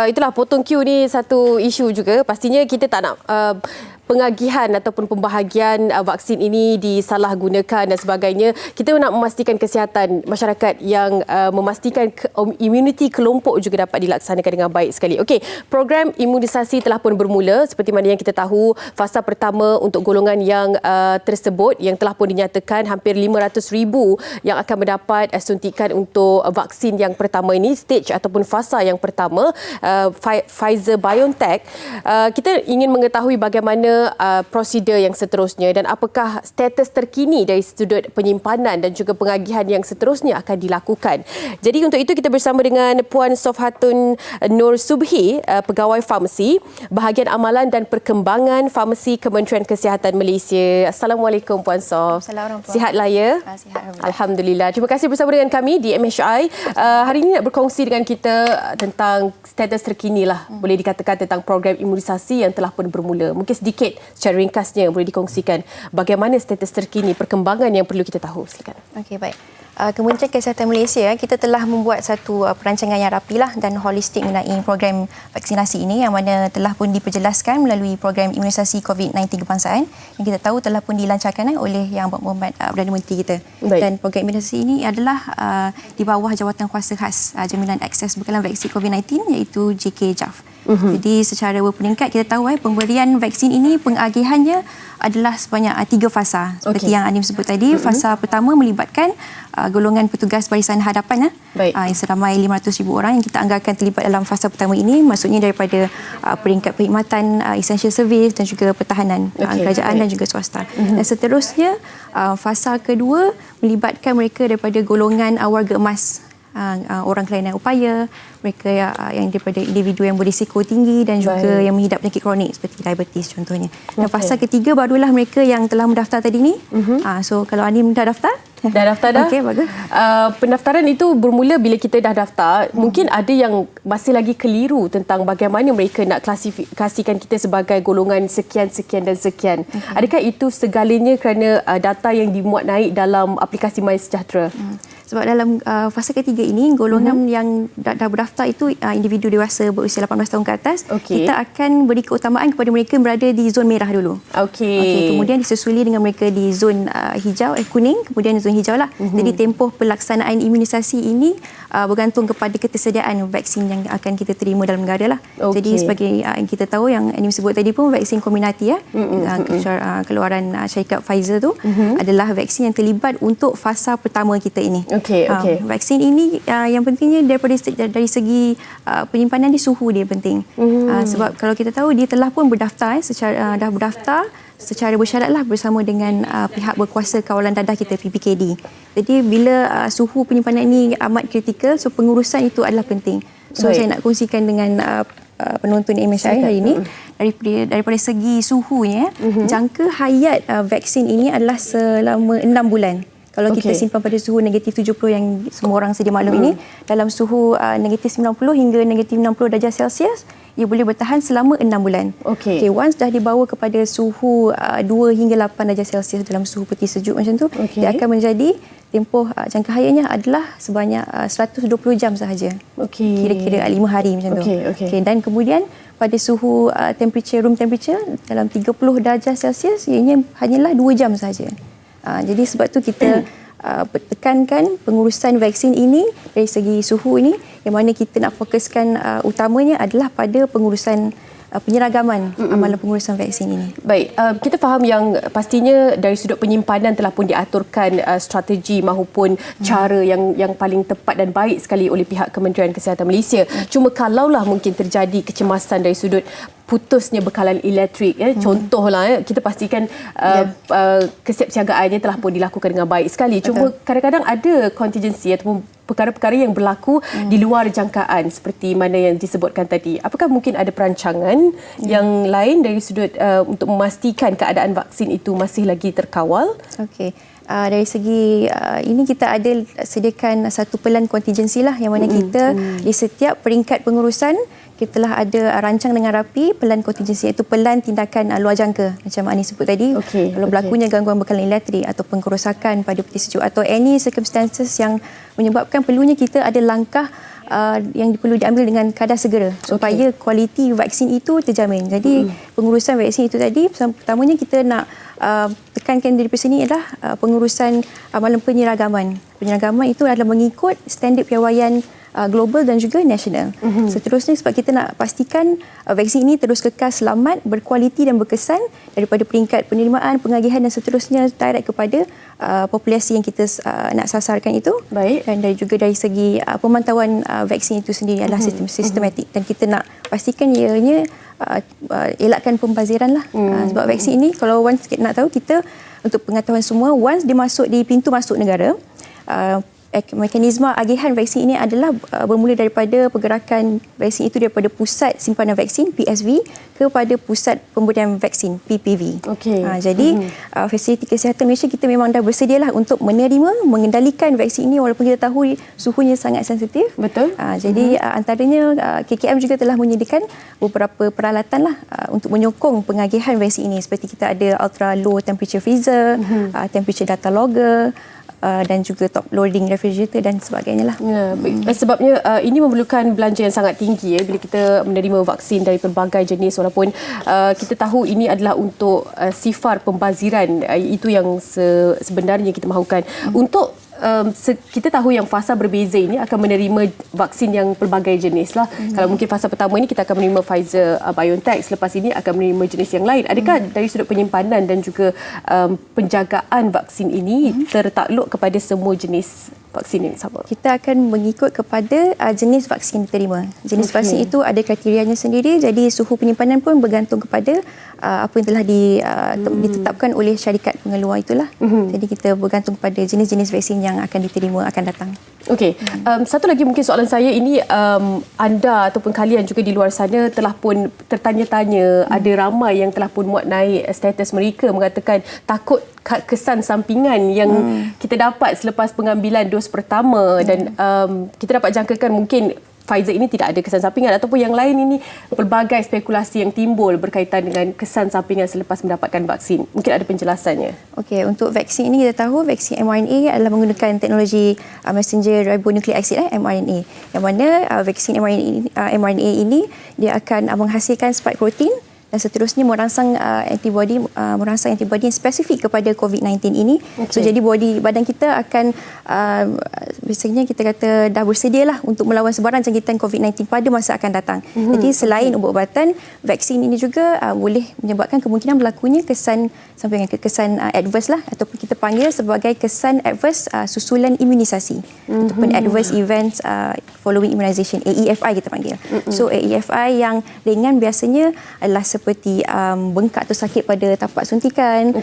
Itulah potong queue ni satu isu juga. Pastinya kita tak nak pengagihan ataupun pembahagian vaksin ini disalahgunakan dan sebagainya. Kita nak memastikan kesihatan masyarakat yang memastikan imuniti kelompok juga dapat dilaksanakan dengan baik sekali. Okey, program imunisasi telah pun bermula seperti mana yang kita tahu. Fasa pertama untuk golongan yang tersebut yang telah pun dinyatakan hampir 500,000 yang akan mendapat suntikan untuk vaksin yang pertama ini, stage ataupun fasa yang pertama, Pfizer-BioNTech. Kita ingin mengetahui bagaimana prosedur yang seterusnya dan apakah status terkini dari sudut penyimpanan dan juga pengagihan yang seterusnya akan dilakukan. Jadi untuk itu kita bersama dengan Puan Sofhatun Nur Subhi, Pegawai Farmasi, Bahagian Amalan dan Perkembangan Farmasi Kementerian Kesihatan Malaysia. Assalamualaikum Puan Sof. Assalamualaikum. Sihatlah ya? Sihat. Alhamdulillah. Terima kasih bersama dengan kami di MHI. Hari ini nak berkongsi dengan kita tentang status terkini lah, boleh dikatakan tentang program imunisasi yang telah pun bermula. Mungkin sedikit secara ringkasnya boleh dikongsikan bagaimana status terkini, perkembangan yang perlu kita tahu. Silakan. Okey, baik. Kementerian Kesihatan Malaysia, kita telah membuat satu perancangan yang rapilah dan holistik mengenai program vaksinasi ini yang mana telah pun diperjelaskan melalui program imunisasi COVID-19 kebangsaan yang kita tahu telah pun dilancarkan oleh Yang Berhormat Perdana Menteri kita. Baik. Dan program imunisasi ini adalah di bawah Jawatan Kuasa Khas Jaminan Akses Bekalan Vaksin COVID-19 iaitu JKJAF. Jadi secara berperingkat kita tahu pemberian vaksin ini pengagihannya adalah sebanyak 3 fasa. Seperti yang Anim sebut tadi, fasa pertama melibatkan golongan petugas barisan hadapan yang seramai 500,000 orang yang kita anggarkan terlibat dalam fasa pertama ini, maksudnya daripada peringkat perkhidmatan, essential service dan juga pertahanan kerajaan dan juga swasta. Dan seterusnya fasa kedua melibatkan mereka daripada golongan warga emas, orang kelainan upaya, mereka yang daripada individu yang berisiko tinggi dan juga yang mengidap penyakit kronik seperti diabetes contohnya. Dan fasa ketiga barulah mereka yang telah mendaftar tadi ni. So kalau Anim dah daftar? Dah daftar dah? Okey, bagus. Pendaftaran itu bermula bila kita dah daftar. Mungkin ada yang masih lagi keliru tentang bagaimana mereka nak klasifikasikan kita sebagai golongan sekian, sekian dan sekian. Adakah itu segalanya kerana data yang dimuat naik dalam aplikasi MySejahtera? Sebab dalam fasa ketiga ini, golongan yang dah berdaftar itu individu dewasa berusia 18 tahun ke atas, kita akan beri keutamaan kepada mereka yang berada di zon merah dulu. Kemudian disusuli dengan mereka di zon hijau, kuning, kemudian zon hijau lah. Jadi tempoh pelaksanaan imunisasi ini bergantung kepada ketersediaan vaksin yang akan kita terima dalam negara lah. Jadi sebagai yang kita tahu, yang Anim sebut tadi pun vaksin Comirnaty keluaran syarikat Pfizer tu adalah vaksin yang terlibat untuk fasa pertama kita ini. Vaksin ini yang pentingnya dari segi penyimpanan di suhu dia penting. Sebab kalau kita tahu dia telah pun berdaftar dah berdaftar secara bersyaratlah bersama dengan pihak berkuasa kawalan dadah kita PPKD. Jadi bila suhu penyimpanan ini amat kritikal, so pengurusan itu adalah penting. So saya nak kongsikan dengan penonton MSI hari ini daripada segi suhunya, jangka hayat vaksin ini adalah selama 6 bulan. Kalau kita simpan pada suhu negatif 70 yang semua orang sedia maklum ini, dalam suhu negatif 90 hingga negatif 60 darjah Celsius, ia boleh bertahan selama 6 bulan. Once dah dibawa kepada suhu 2 hingga 8 darjah Celsius dalam suhu peti sejuk macam tu, dia akan menjadi tempoh jangka hayatnya adalah sebanyak 120 jam sahaja. Kira-kira 5 hari macam tu. Dan kemudian pada suhu room temperature dalam 30 darjah Celsius, ianya hanyalah 2 jam sahaja. Jadi sebab tu kita tekankan pengurusan vaksin ini dari segi suhu ini, yang mana kita nak fokuskan utamanya adalah pada pengurusan penyeragaman amalan pengurusan vaksin ini. Baik, kita faham yang pastinya dari sudut penyimpanan telah pun diaturkan strategi maupun cara yang paling tepat dan baik sekali oleh pihak Kementerian Kesihatan Malaysia. Cuma kalaulah mungkin terjadi kecemasan dari sudut putusnya bekalan elektrik, contohlah, kita pastikan kesiapsiagaannya telah pun dilakukan dengan baik sekali. Cuma kadang-kadang ada contingency ataupun perkara-perkara yang berlaku di luar jangkaan seperti mana yang disebutkan tadi. Apakah mungkin ada perancangan yang lain dari sudut untuk memastikan keadaan vaksin itu masih lagi terkawal? dari segi ini kita ada sediakan satu pelan kontingensi lah, yang mana kita di setiap peringkat pengurusan kita telah ada rancang dengan rapi pelan kontingensi, iaitu pelan tindakan luar jangka macam Ani sebut tadi. Kalau berlakunya gangguan bekalan elektrik ataupun kerosakan pada peti sejuk atau any circumstances yang menyebabkan perlunya kita ada langkah yang perlu diambil dengan kadar segera supaya kualiti vaksin itu terjamin. Jadi pengurusan vaksin itu tadi, pertamanya kita nak tekankan dari sini adalah pengurusan amalan penyeragaman. Penyeragaman itu adalah mengikut standard piawaian global dan juga nasional. Seterusnya sebab kita nak pastikan vaksin ini terus kekal selamat, berkualiti dan berkesan daripada peringkat penerimaan, pengagihan dan seterusnya direct kepada populasi yang kita nak sasarkan itu. Baik. Dan juga dari segi pemantauan vaksin itu sendiri adalah sistematik, dan kita nak pastikan ianya elakkan pembaziran lah. Sebab vaksin ini kalau once kita nak tahu, kita untuk pengetahuan semua, once dia masuk di pintu masuk negara, mekanisme agihan vaksin ini adalah bermula daripada pergerakan vaksin itu daripada pusat simpanan vaksin PSV kepada pusat pemberian vaksin PPV. Jadi fasiliti kesihatan Malaysia kita memang dah bersedialah untuk menerima, mengendalikan vaksin ini walaupun kita tahu suhunya sangat sensitif. Betul. Jadi antaranya KKM juga telah menyediakan beberapa peralatan lah untuk menyokong pengagihan vaksin ini, seperti kita ada ultra low temperature freezer, temperature data logger, dan juga top loading refrigerator dan sebagainya lah. Sebabnya ini memerlukan belanja yang sangat tinggi bila kita menerima vaksin dari pelbagai jenis, walaupun kita tahu ini adalah untuk sifar pembaziran, itu yang sebenarnya kita mahukan. Untuk kita tahu yang fasa berbeza ini akan menerima vaksin yang pelbagai jenis lah. Kalau mungkin fasa pertama ini kita akan menerima Pfizer BioNTech, selepas ini akan menerima jenis yang lain. Adakah dari sudut penyimpanan dan juga penjagaan vaksin ini tertakluk kepada semua jenis vaksin yang sama? Kita akan mengikut kepada jenis vaksin yang diterima. Jenis vaksin itu ada kriterianya sendiri, jadi suhu penyimpanan pun bergantung kepada apa yang telah ditetapkan oleh syarikat pengeluar itulah. Jadi kita bergantung pada jenis-jenis vaksin yang akan diterima akan datang. Satu lagi mungkin soalan saya ini, anda ataupun kalian juga di luar sana telah pun tertanya-tanya, ada ramai yang telah pun muat naik status mereka mengatakan takut kesan sampingan yang kita dapat selepas pengambilan dos pertama, dan kita dapat jangkakan mungkin Pfizer ini tidak ada kesan sampingan, ataupun yang lain ini pelbagai spekulasi yang timbul berkaitan dengan kesan sampingan selepas mendapatkan vaksin. Mungkin ada penjelasannya. Untuk vaksin ini kita tahu vaksin mRNA adalah menggunakan teknologi messenger ribonucleic acid mRNA, yang mana vaksin mRNA ini dia akan menghasilkan spike protein dan seterusnya merangsang antibody yang spesifik kepada COVID-19 ini. So jadi badan kita akan biasanya kita kata dah bersedialah untuk melawan sebaran jangkitan COVID-19 pada masa akan datang. Jadi selain ubat-ubatan, vaksin ini juga boleh menyebabkan kemungkinan berlakunya kesan sampingan, kesan adverse lah, ataupun kita panggil sebagai kesan adverse susulan imunisasi ataupun adverse events following immunization, AEFI kita panggil. So AEFI yang ringan biasanya adalah seperti bengkak atau sakit pada tapak suntikan,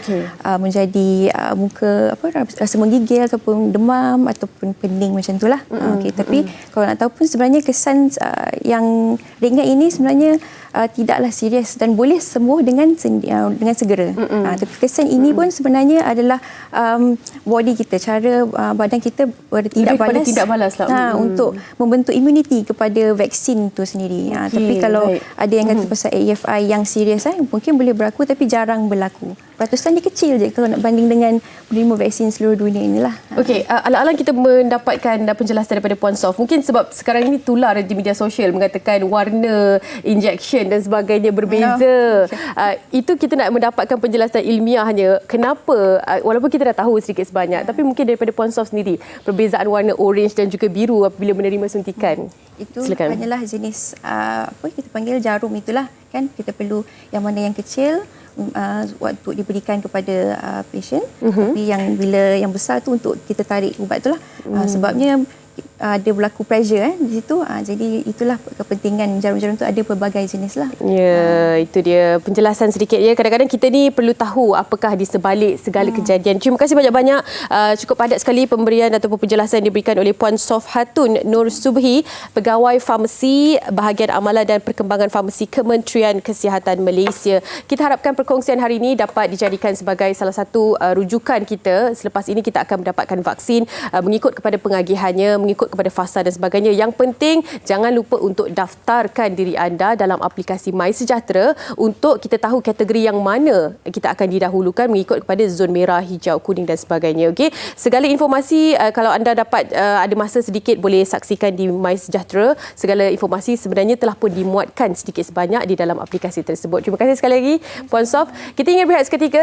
menjadi muka rasa menggigil ataupun demam ataupun pening macam itulah. Tapi kalau nak tahu pun sebenarnya kesan yang ringan ini sebenarnya tidaklah serius dan boleh sembuh dengan segera. Tapi kesan ini pun sebenarnya adalah body kita, cara badan kita bertindak balas untuk membentuk immunity kepada vaksin itu sendiri. Tapi kalau ada yang kata pasal AEFI yang serius, mungkin boleh berlaku tapi jarang berlaku. Peratusan dia kecil je kalau nak banding dengan menerima vaksin seluruh dunia inilah. Alang-alang kita mendapatkan penjelasan daripada Puan Sof. Mungkin sebab sekarang ini tular di media sosial mengatakan warna injection dan sebagainya berbeza. Itu kita nak mendapatkan penjelasan ilmiahnya. Kenapa? Walaupun kita dah tahu sedikit sebanyak, tapi mungkin daripada Puan Sof sendiri, perbezaan warna orange dan juga biru apabila menerima suntikan. Itu hanyalah jenis kita panggil jarum itulah kan. Kita perlu yang mana yang kecil waktu diberikan kepada pasien, tapi yang bila yang besar tu untuk kita tarik ubat itulah. Sebabnya ada berlaku pressure di situ. Jadi itulah kepentingan jarum-jarum tu, ada pelbagai jenis lah. Ya, itu dia penjelasan sedikit ya. Kadang-kadang kita ni perlu tahu apakah di sebalik segala kejadian. Terima kasih banyak-banyak. Cukup padat sekali pemberian ataupun penjelasan yang diberikan oleh Puan Sofhatun Nur Subhi, Pegawai Farmasi Bahagian Amalan dan Perkembangan Farmasi Kementerian Kesihatan Malaysia. Kita harapkan perkongsian hari ini dapat dijadikan sebagai salah satu rujukan kita. Selepas ini kita akan mendapatkan vaksin mengikut kepada pengagihannya, mengikut kepada fasa dan sebagainya. Yang penting, jangan lupa untuk daftarkan diri anda dalam aplikasi MySejahtera untuk kita tahu kategori yang mana kita akan didahulukan mengikut kepada zon merah, hijau, kuning dan sebagainya. Okey, segala informasi kalau anda dapat ada masa sedikit boleh saksikan di MySejahtera. Segala informasi sebenarnya telah pun dimuatkan sedikit sebanyak di dalam aplikasi tersebut. Terima kasih sekali lagi Puan Sof. Kita ingin berehat seketika.